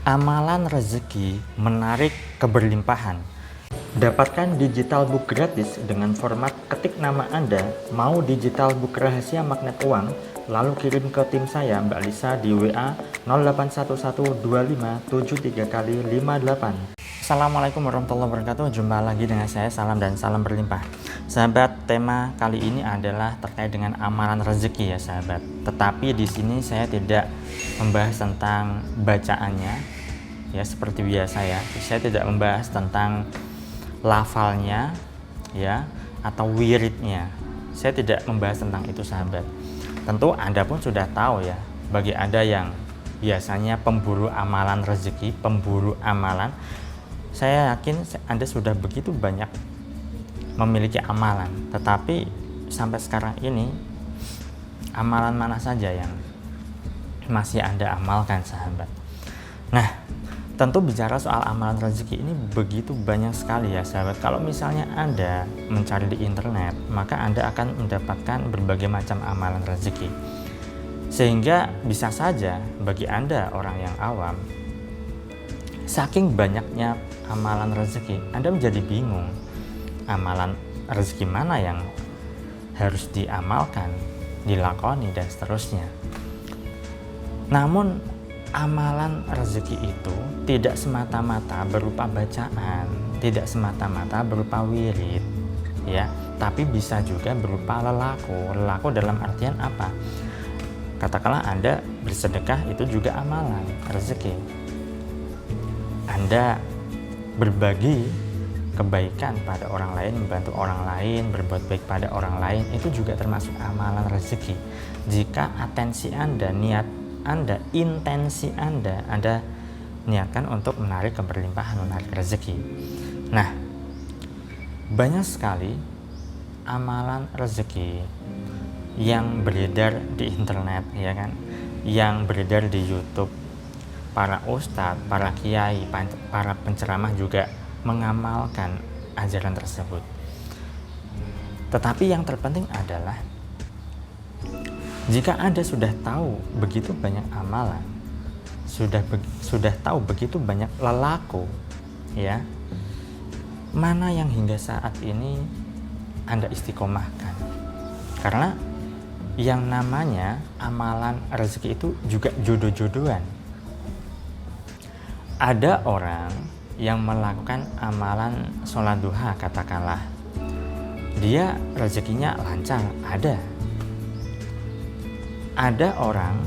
Amalan rezeki menarik keberlimpahan. Dapatkan digital book gratis dengan format ketik nama Anda, mau digital book rahasia magnet uang, lalu kirim ke tim saya Mbak Lisa di WA 08112573 kali 58. Assalamualaikum warahmatullahi wabarakatuh. Jumpa lagi dengan saya, salam dan salam berlimpah. Sahabat, tema kali ini adalah terkait dengan amalan rezeki ya sahabat. Tetapi di sini saya tidak membahas tentang bacaannya ya seperti biasa ya. Saya tidak membahas tentang lafalnya ya atau wiridnya. Saya tidak membahas tentang itu sahabat. Tentu Anda pun sudah tahu ya, bagi Anda yang biasanya pemburu amalan rezeki, pemburu amalan, saya yakin Anda sudah begitu banyak memiliki amalan, tetapi sampai sekarang ini amalan mana saja yang masih Anda amalkan sahabat. Nah, tentu bicara soal amalan rezeki ini begitu banyak sekali ya sahabat. Kalau misalnya Anda mencari di internet, maka Anda akan mendapatkan berbagai macam amalan rezeki. Sehingga bisa saja bagi Anda orang yang awam, saking banyaknya amalan rezeki, Anda menjadi bingung amalan rezeki mana yang harus diamalkan, dilakoni, dan seterusnya. Namun amalan rezeki itu tidak semata-mata berupa bacaan, tidak semata-mata berupa wirid ya, tapi bisa juga berupa lelaku. Lelaku dalam artian apa? Katakanlah Anda bersedekah, itu juga amalan rezeki. Anda berbagi kebaikan pada orang lain, membantu orang lain, berbuat baik pada orang lain, itu juga termasuk amalan rezeki. Jika atensi Anda, niat Anda, intensi Anda niatkan untuk menarik keberlimpahan, menarik rezeki. Nah, banyak sekali amalan rezeki yang beredar di internet ya kan, yang beredar di YouTube. Para ustadz, para kiai, para penceramah juga mengamalkan ajaran tersebut. Tetapi yang terpenting adalah jika Anda sudah tahu begitu banyak amalan, sudah tahu begitu banyak lelaku ya, mana yang hingga saat ini Anda istiqomahkan? Karena yang namanya amalan rezeki itu juga jodoh-jodohan. Ada orang yang melakukan amalan sholat duha, katakanlah dia rezekinya lancar, ada orang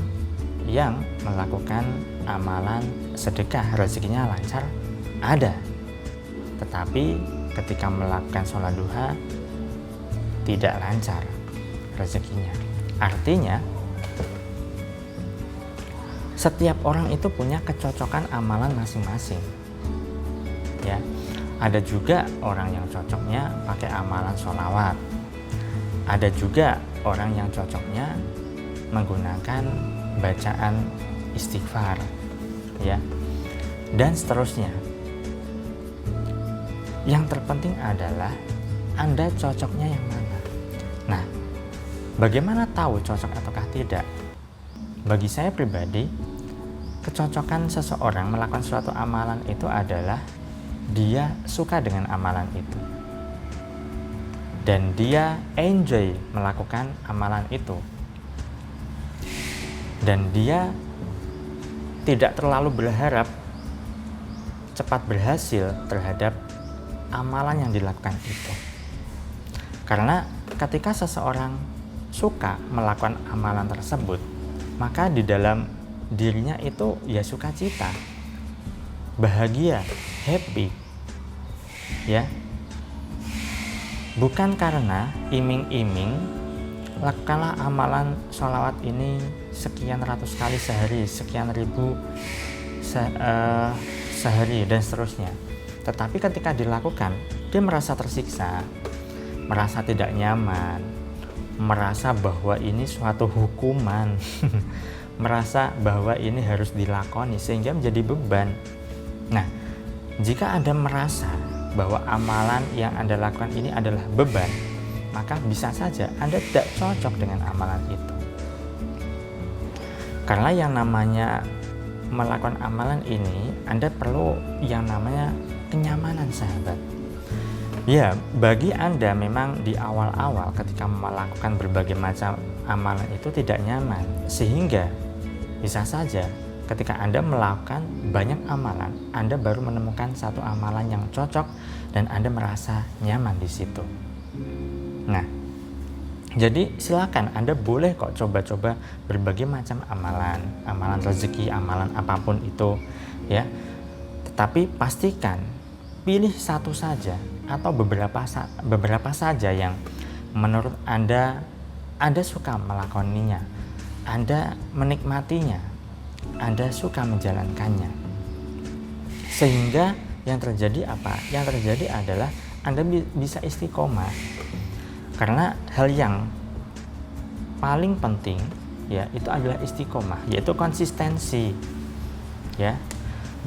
yang melakukan amalan sedekah, rezekinya lancar, ada. Tetapi ketika melakukan sholat duha tidak lancar rezekinya. Artinya setiap orang itu punya kecocokan amalan masing-masing ya. Ada juga orang yang cocoknya pakai amalan sholawat, ada juga orang yang cocoknya menggunakan bacaan istighfar ya, dan seterusnya. Yang terpenting adalah Anda cocoknya yang mana. Nah, bagaimana tahu cocok ataukah tidak? Bagi saya pribadi, kecocokan seseorang melakukan suatu amalan itu adalah dia suka dengan amalan itu dan dia enjoy melakukan amalan itu, dan dia tidak terlalu berharap cepat berhasil terhadap amalan yang dilakukan itu. Karena ketika seseorang suka melakukan amalan tersebut, maka di dalam dirinya itu ya sukacita, bahagia, happy ya. Bukan karena iming-iming lakukanlah amalan sholawat ini sekian ratus kali sehari, sekian ribu sehari dan seterusnya. Tetapi ketika dilakukan, dia merasa tersiksa, merasa tidak nyaman, merasa bahwa ini suatu hukuman merasa bahwa ini harus dilakoni sehingga menjadi beban. Nah, jika Anda merasa bahwa amalan yang Anda lakukan ini adalah beban, maka bisa saja Anda tidak cocok dengan amalan itu. Karena yang namanya melakukan amalan ini, Anda perlu yang namanya kenyamanan, sahabat. Ya, bagi Anda memang di awal-awal ketika melakukan berbagai macam amalan itu tidak nyaman, sehingga bisa saja ketika Anda melakukan banyak amalan, Anda baru menemukan satu amalan yang cocok dan Anda merasa nyaman di situ. Nah, jadi silakan Anda boleh kok coba-coba berbagai macam amalan, amalan rezeki, amalan apapun itu, ya. Tetapi pastikan pilih satu saja atau beberapa saja yang menurut Anda suka melakoninya, Anda menikmatinya, Anda suka menjalankannya. Sehingga yang terjadi apa? Yang terjadi adalah Anda bisa istiqomah. Karena hal yang paling penting ya itu adalah istiqomah, yaitu konsistensi. Ya.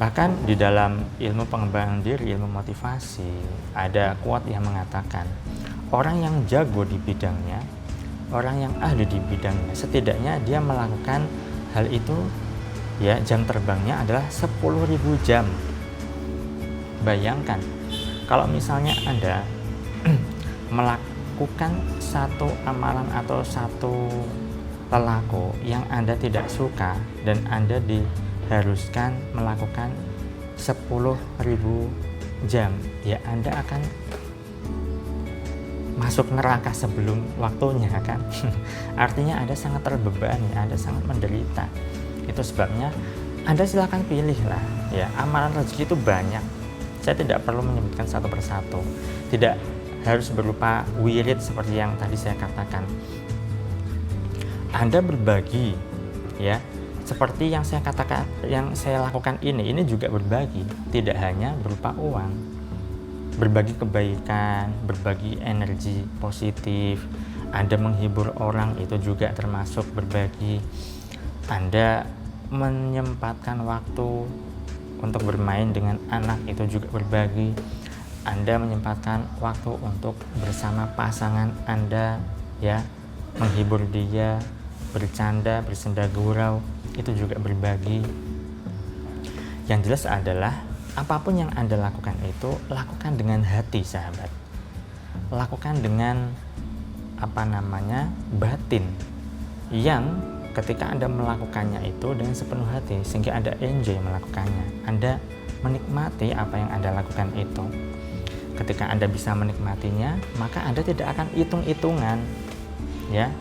Bahkan di dalam ilmu pengembangan diri, ilmu motivasi, ada quote yang mengatakan, orang yang jago di bidangnya, orang yang ahli di bidangnya, setidaknya dia melakukan hal itu, ya, jam terbangnya adalah 10.000 jam. Bayangkan, kalau misalnya Anda melakukan satu amalan atau satu lelaku yang Anda tidak suka dan Anda diharuskan melakukan 10.000 jam, ya Anda akan masuk neraka sebelum waktunya, kan? Artinya Anda sangat terbebani, Anda sangat menderita. Itu sebabnya Anda silakan pilih lah, ya, amalan rezeki itu banyak. Saya tidak perlu menyebutkan satu persatu, tidak harus berupa wirid seperti yang tadi saya katakan. Anda berbagi, ya, seperti yang saya katakan, yang saya lakukan ini juga berbagi, tidak hanya berupa uang. Berbagi kebaikan, berbagi energi positif, Anda menghibur orang itu juga termasuk berbagi. Anda menyempatkan waktu untuk bermain dengan anak itu juga berbagi. Anda menyempatkan waktu untuk bersama pasangan Anda, ya, menghibur dia, bercanda, bersenda gurau, itu juga berbagi. Yang jelas adalah apapun yang Anda lakukan itu lakukan dengan hati, sahabat. Lakukan dengan batin, yang ketika Anda melakukannya itu dengan sepenuh hati, sehingga Anda enjoy melakukannya, Anda menikmati apa yang Anda lakukan itu. Ketika Anda bisa menikmatinya, maka Anda tidak akan hitung-hitungan, ya,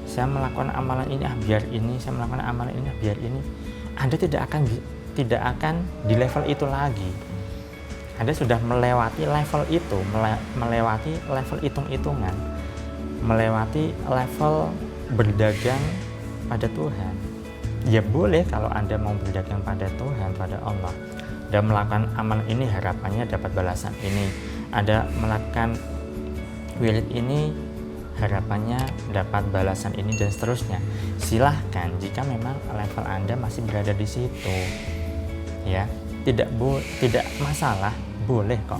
saya melakukan amalan ini biar ini, saya melakukan amalan ini biar ini. Anda tidak akan di level itu lagi. Anda sudah melewati level itu, melewati level hitung-hitungan, melewati level berdagang pada Tuhan. Ya boleh kalau Anda mau berdagang pada Tuhan, pada Allah, dan melakukan amalan ini harapannya dapat balasan ini. Anda melakukan wirid ini harapannya dapat balasan ini, dan seterusnya. Silahkan jika memang level Anda masih berada di situ, ya, tidak masalah, boleh kok,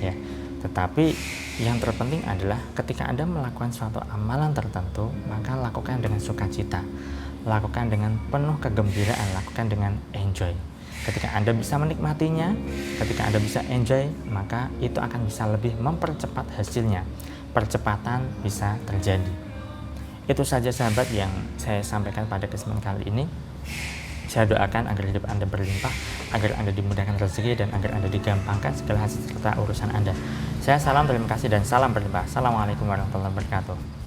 ya. Tetapi yang terpenting adalah ketika Anda melakukan suatu amalan tertentu, maka lakukan dengan sukacita, lakukan dengan penuh kegembiraan, lakukan dengan enjoy. Ketika Anda bisa menikmatinya, ketika Anda bisa enjoy, maka itu akan bisa lebih mempercepat hasilnya. Percepatan bisa terjadi. Itu saja, sahabat, yang saya sampaikan pada kesempatan kali ini. Saya doakan agar hidup Anda berlimpah, agar Anda dimudahkan rezeki, dan agar Anda digampangkan segala hasil serta urusan Anda. Saya salam, terima kasih, dan salam berlimpah. Assalamualaikum warahmatullahi wabarakatuh.